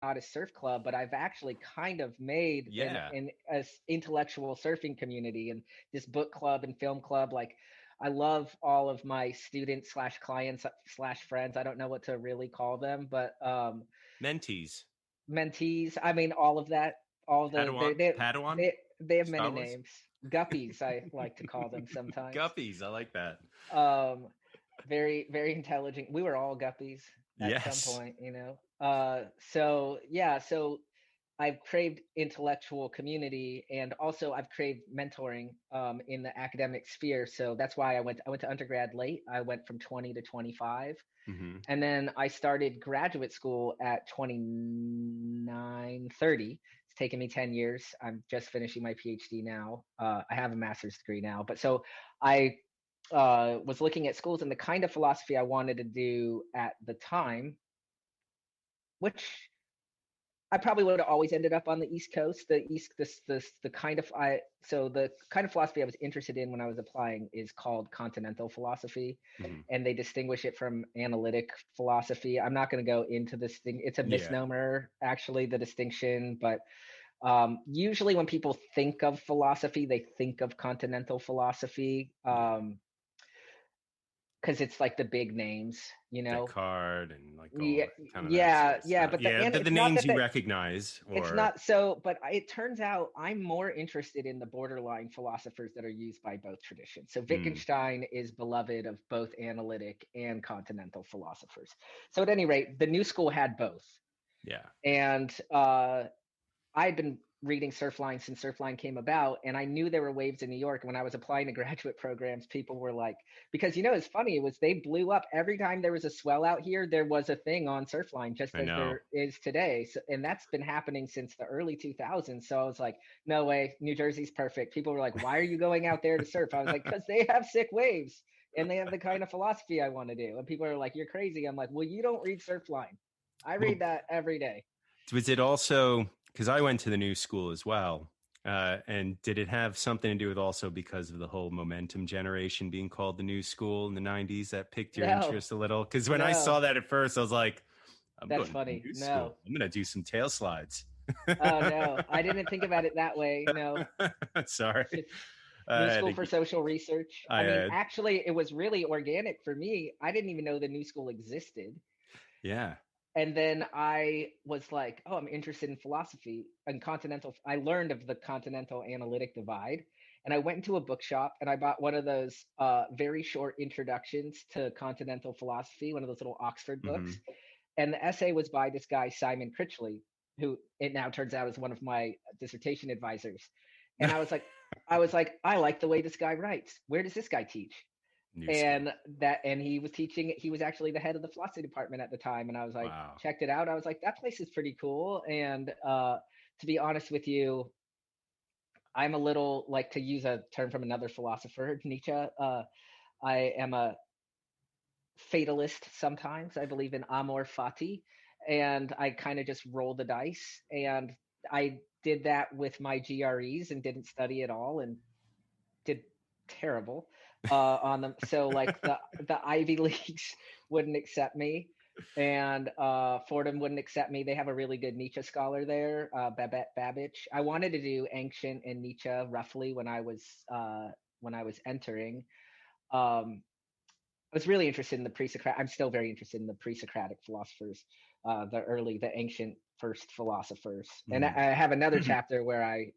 Conatus Surf Club, but I've actually kind of made Yeah. an intellectual surfing community and this book club and film club. Like, I love all of my students slash clients slash friends. I don't know what to really call them, but Mentees. mentees. I mean, all of that. All the Padawan. Padawan. they have many Star Wars. names. Guppies, I like to call them sometimes. Guppies. I like that. Um, very, very intelligent. We were all guppies at some Yes. point, So yeah, so I've craved intellectual community, and also I've craved mentoring in the academic sphere. So that's why I went to undergrad late. I went from 20 to 25. Hmm. And then I started graduate school at 29, 30. It's taken me 10 years. I'm just finishing my PhD now. I have a master's degree now. But so I was looking at schools and the kind of philosophy I wanted to do at the time, which I probably would have always ended up on the East Coast. The kind of the kind of philosophy I was interested in when I was applying is called continental philosophy, Hmm. and they distinguish it from analytic philosophy. I'm not going to go into this thing. It's a Yeah. misnomer, actually, the distinction. But usually, when people think of philosophy, they think of continental philosophy. Yeah. Because it's like the big names. Descartes and like all Yeah, that kind of that sort yeah, of yeah. stuff. But Yeah, the it's not names that you recognize, it's or not so. But it turns out I'm more interested in the borderline philosophers that are used by both traditions. So mm, Wittgenstein is beloved of both analytic and continental philosophers. So at any rate, the new school had both, yeah, and I'd been reading Surfline since Surfline came about, and I knew there were waves in New York. And when I was applying to graduate programs, people were like, because it's funny, it was they blew up every time there was a swell out here. There was a thing on Surfline, just I as know. there is today. So, and that's been happening since the early 2000s. So I was like, no way, New Jersey's perfect. People were like, why are you going out there to surf? I was like, because they have sick waves and they have the kind of philosophy I want to do. And people are like, you're crazy. I'm like, well, you don't read Surfline. I read Well, that every day. was it also because I went to the new school as well? And did it have something to do with also because of the whole momentum generation being called the new school in the 90s that piqued your No, interest a little? Because when I saw no. that at first, I was like, I'm That's going to the funny. new school. No. I'm going to do some tail slides. Oh no. I didn't think about it that way. No. Sorry. I New had School to for get, Social Research. I I mean, had, actually it was really organic for me. I didn't even know the new school existed. yeah. And then I was like, oh, I'm interested in philosophy and continental. I learned of the continental analytic divide. And I went into a bookshop and I bought one of those very short introductions to continental philosophy, one of those little Oxford books. Hmm. And the essay was by this guy, Simon Critchley, who it now turns out is one of my dissertation advisors. And I was like, I like the way this guy writes. Where does this guy teach? New school. And he was teaching, he was actually the head of the philosophy department at the time. And I was like, Wow. checked it out. I was like, that place is pretty cool. And to be honest with you, I'm a little, like, to use a term from another philosopher, Nietzsche. I am a fatalist sometimes. I believe in amor fati, and I kind of just roll the dice. And I did that with my GREs and didn't study at all and did terrible on them. So like the Ivy Leagues wouldn't accept me, and Fordham wouldn't accept me. They have a really good Nietzsche scholar there, Babette Babbage. I wanted to do ancient and Nietzsche roughly when I was entering. Um, I was really interested in the pre-Socratic. I'm still very interested in the pre-Socratic philosophers, the ancient first philosophers. And Mhm. I have another chapter where I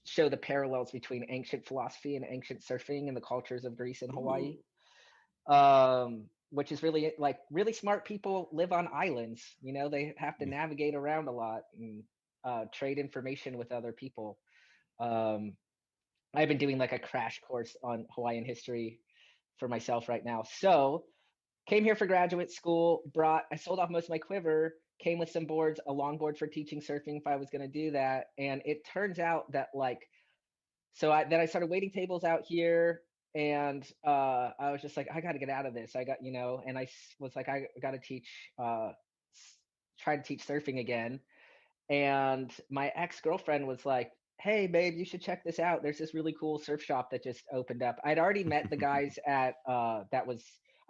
show the parallels between ancient philosophy and ancient surfing and the cultures of Greece and Hawaii. Ooh. Which is really, like, really smart people live on islands. They have to navigate around a lot and trade information with other people. Um, I've been doing like a crash course on Hawaiian history for myself right now. So came here for graduate school, I sold off most of my quiver, came with some boards, a longboard for teaching surfing if I was going to do that. And it turns out that, like, then I started waiting tables out here, and I was just like, I got to get out of this. And I was like, I got to try to teach surfing again. And my ex-girlfriend was like, hey babe, you should check this out. There's this really cool surf shop that just opened up. I'd already met the guys at I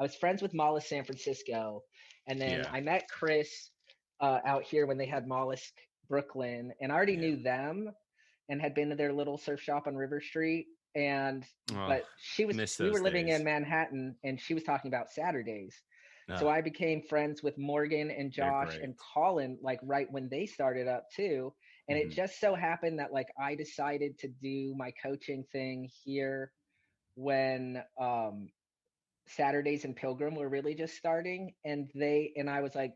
was friends with Mollis San Francisco, and then Yeah. I met Chris out here when they had Mollusk Brooklyn, and I already knew them and had been to their little surf shop on River Street. And Oh, but miss we were those living in days. Manhattan, and she was talking about Saturdays. So Oh, I became friends with Morgan and they're Josh great. and Colin, like right when they started up too. And it Hmm. just so happened that like I decided to do my coaching thing here when Saturdays and Pilgrim were really just starting, and I was like,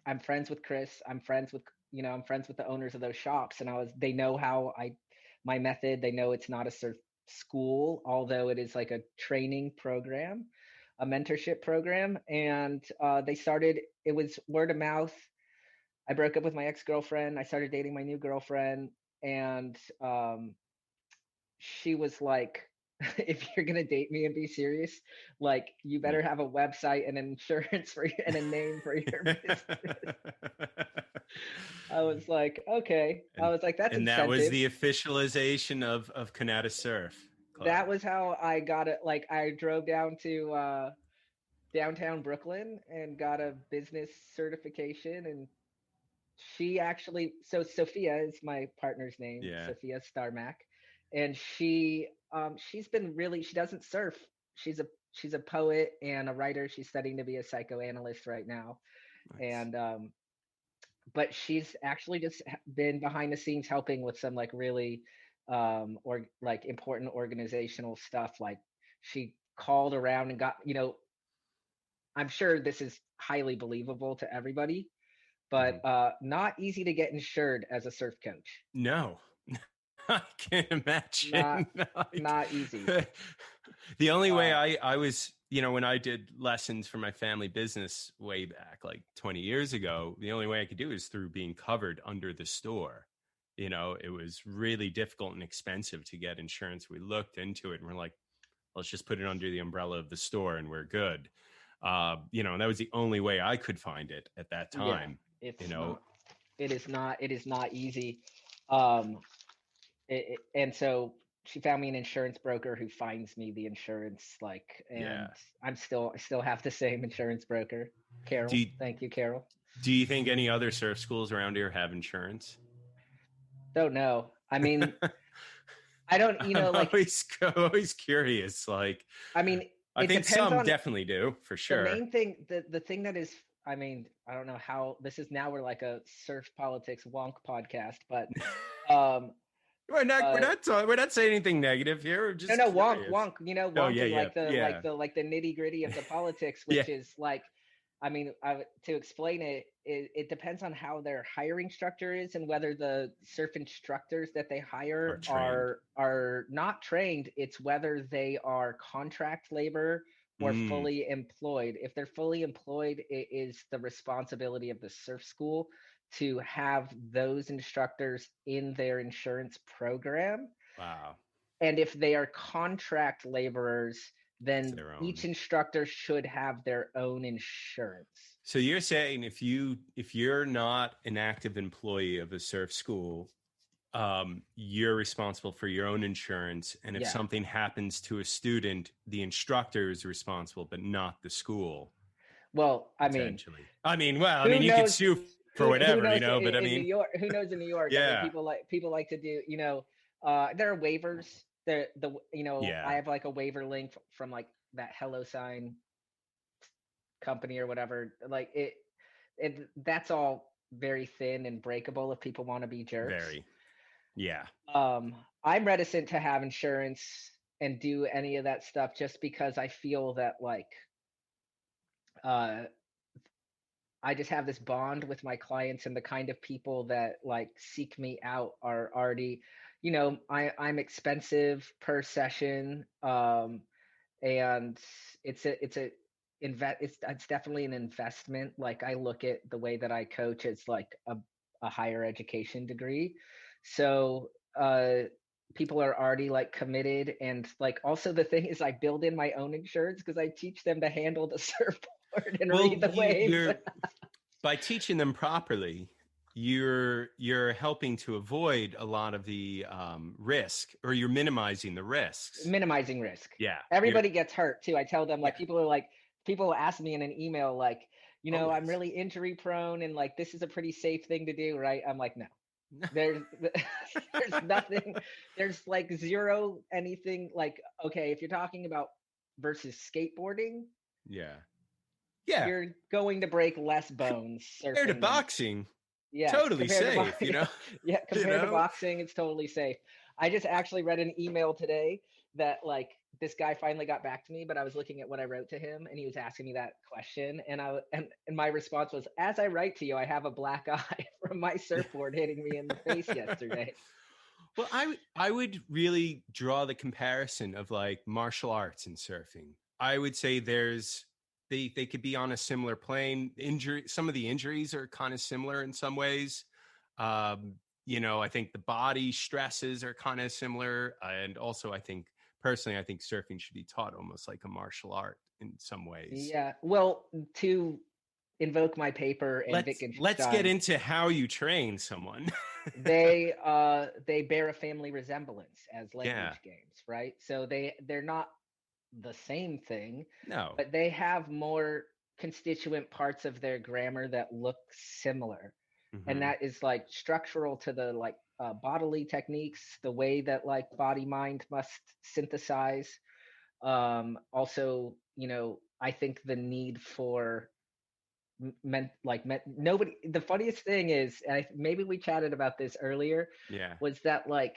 I'm friends with Chris. I'm friends with I'm friends with the owners of those shops, and they know how my method. They know it's not a surf school, although it is like a training program, a mentorship program, and they started. It was word of mouth. I broke up with my ex-girlfriend. I started dating my new girlfriend, and she was like, if you're gonna date me and be serious, like you Yeah. better have a website and insurance and a name for your business. I was like, okay. I and was like, that's and that was incentive. the officialization of Conatus Surf Club. That was how I got it. Like I drove down to downtown Brooklyn and got a business certification. And she actually, so Sophia is my partner's name, Yeah. Sophia Starmack, and she's been really, she doesn't surf. She's a poet and a writer. She's studying to be a psychoanalyst right now. Nice. And but she's actually just been behind the scenes helping with some like really or like important organizational stuff. Like she called around and got, I'm sure this is highly believable to everybody, Hmm. but not easy to get insured as a surf coach. No, I can't Not imagine. Like, not easy. the only way Uh, I was, when I did lessons for my family business way back, like 20 years ago, the only way I could do is through being covered under the store. It was really difficult and expensive to get insurance. We looked into it and we're like, let's just put it under the umbrella of the store and we're good. And that was the only way I could find it at that yeah, time, you it's know. not. It is not easy. Um, and so she found me an insurance broker who finds me the insurance. Like, Yeah. and I still have the same insurance broker, Do Carol. you, Thank you, Carol. do you think any other surf schools around here have insurance? Don't know. I mean, I don't. I'm Like, always curious. Like, I mean, I it think depends some on definitely do for the sure. main thing. The thing that is, I mean, I don't know how this is now. We're like a surf politics wonk podcast, but um, We're not saying anything negative here. We're no, just no, wonk, curious. wonk. Oh yeah, Wonking yeah, like the yeah, nitty gritty of the politics, yeah. which is like, I mean, to explain it, it depends on how their hiring structure is and whether the surf instructors that they Are hire trained. are not trained. It's whether they are contract labor or Mm, fully employed. If they're fully employed, it is the responsibility of the surf school to have those instructors in their insurance program. wow, And if they are contract laborers, it's then their each own. instructor should have their own insurance. So you're saying if you're not an active employee of a surf school, you're responsible for your own insurance, and if Yeah. something happens to a student, the instructor is responsible, but not the school. Well, Potentially. Well, who you could knows sue for who whatever, knows but in New York? Who knows in New York? I mean, yeah, people like to do, there are waivers. I yeah, have like a waiver link from like that Hello Sign company or whatever. Like it that's all very thin and breakable if people want to be jerks. very, yeah. I'm reticent to have insurance and do any of that stuff just because I feel that like uh I just have this bond with my clients, and the kind of people that like seek me out are already, I'm expensive per session. And it's definitely an investment. Like I look at the way that I coach as like a higher education degree. So people are already like committed, and like also the thing is I build in my own insurance because I teach them to handle the surfboard and Well, read the waves. you're by teaching them properly, you're helping to avoid a lot of the risk, or you're minimizing the risks. Minimizing risk. Yeah, you're Everybody gets hurt too. I tell them, yeah, like, people ask me in an email like, I'm Always. really injury prone and like this is a pretty safe thing to do, right? I'm like, no. There's there's nothing, there's like zero anything like, okay, if you're talking about versus skateboarding, Yeah. Yeah. you're going to break less bones Compared to surfing than, boxing, yeah, totally compared to safe, you know? yeah, You compared to know? boxing, it's totally safe. I just actually read an email today that like this guy finally got back to me, but I was looking at what I wrote to him and he was asking me that question, and and my response was, as I write to you, I have a black eye from my surfboard hitting me in the face yesterday. Well, I would really draw the comparison of like martial arts and surfing. I would say they could be on a similar plane. Some of the injuries are kind of similar in some ways. Um, I think the body stresses are kind of similar, and also I think personally, I think surfing should be taught almost like a martial art in some ways. Yeah, well, to invoke my paper and Let's get Wittgenstein, into how you train someone. they bear a family resemblance as Yeah. language games, right? So they're not the same thing, No. but they have more constituent parts of their grammar that look similar. And Hmm. that is like structural to the like bodily techniques, the way that like body mind must synthesize. Also, I think the need for nobody, the funniest thing is, and maybe we chatted about this earlier, Yeah. was that like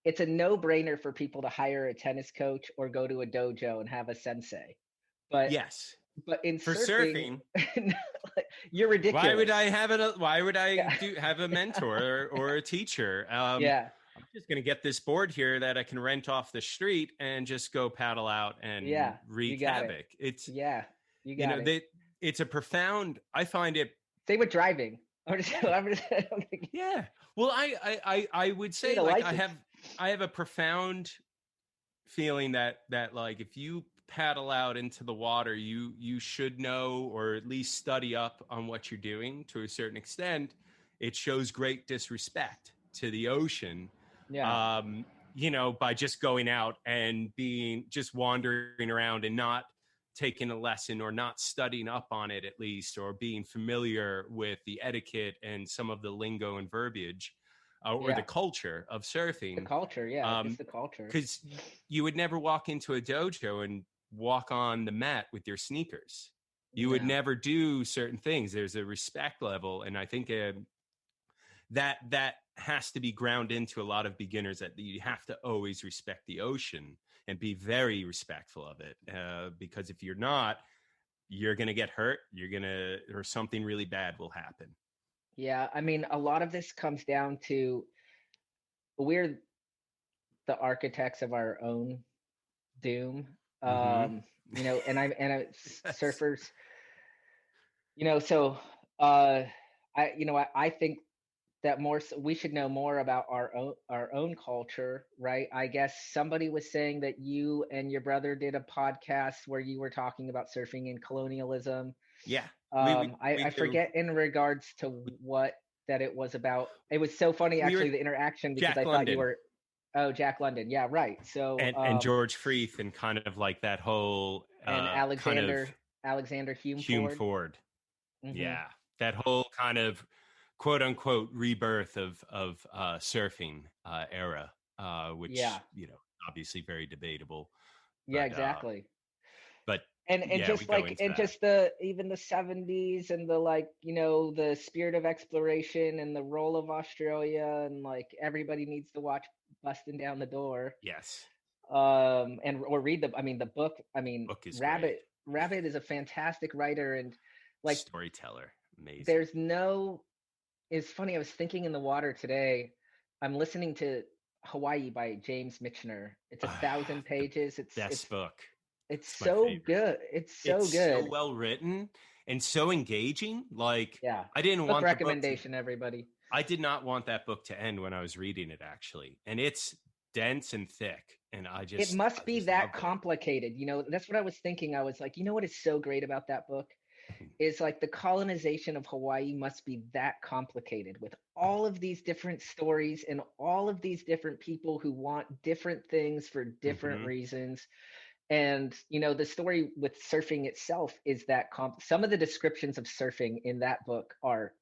it's a no-brainer for people to hire a tennis coach or go to a dojo and have a sensei, but Yes. in For surfing, surfing, you're why would ridiculous. I have it? Why would I Yeah. do have a mentor or a teacher? Yeah, I'm just going to get this board here that I can rent off the street and just go paddle out and yeah, you wreak got it. havoc. It's Yeah, you got it. that it's a profound. I find it. Same with driving. I'm like, Yeah. Well, I would you need say a like license. I have a profound feeling that like if you paddle out into the water, you should know or at least study up on what you're doing to a certain extent. It shows great disrespect to the ocean, Yeah, um, by just going out and being just wandering around and not taking a lesson or not studying up on it at least, or being familiar with the etiquette and some of the lingo and verbiage, or the yeah. culture of The surfing. culture, yeah, just the culture. Because you would never walk into a dojo and walk on the mat with your sneakers. You would No. never do certain things. There's a respect level, and I think that has to be ground into a lot of beginners, that you have to always respect the ocean and be very respectful of it. Because if you're not, you're gonna get hurt. Or something really bad will happen. Yeah, I mean, a lot of this comes down to we're the architects of our own doom. Mm-hmm. Yes. Surfers, so uh I think that we should know more about our own culture, right? I guess somebody was saying that you and your brother did a podcast where you were talking about surfing and colonialism. Yeah. We I do. forget in regards to what that it was about. It was so funny We were actually, the interaction, because Jack I thought you London. were, oh, Jack London. Yeah, right. So And George Freeth, and kind of like that whole and kind of Alexander Hume Hume Ford. Ford. Hmm. Yeah, that whole kind of quote unquote rebirth of surfing era, Yeah. which obviously very debatable, Yeah, but exactly. but And yeah, we just go like, into and that. just the even the 70s and the like, the spirit of exploration and the role of Australia, and like everybody needs to watch Busting Down the Door. Yes, And or read the book. book is great. Rabbit is a fantastic writer, and like Storyteller, amazing. there's no, it's funny, I was thinking in the water today, I'm listening to Hawaii by James Michener. It's 1,000 The pages. it's best it's book. it's It's my so favorite. good. It's so It's so good. well written and so engaging. Like Yeah. I didn't Book want the book to recommendation, everybody. I did not want that book to end when I was reading it, actually. And it's dense and thick. And It I must be just that loved it. complicated. That's what I was thinking. I was like, what is so great about that book? Is like the colonization of Hawaii must be that complicated, with all of these different stories and all of these different people who want different things for different Mm-hmm. reasons. And the story with surfing itself is that some of the descriptions of surfing in that book are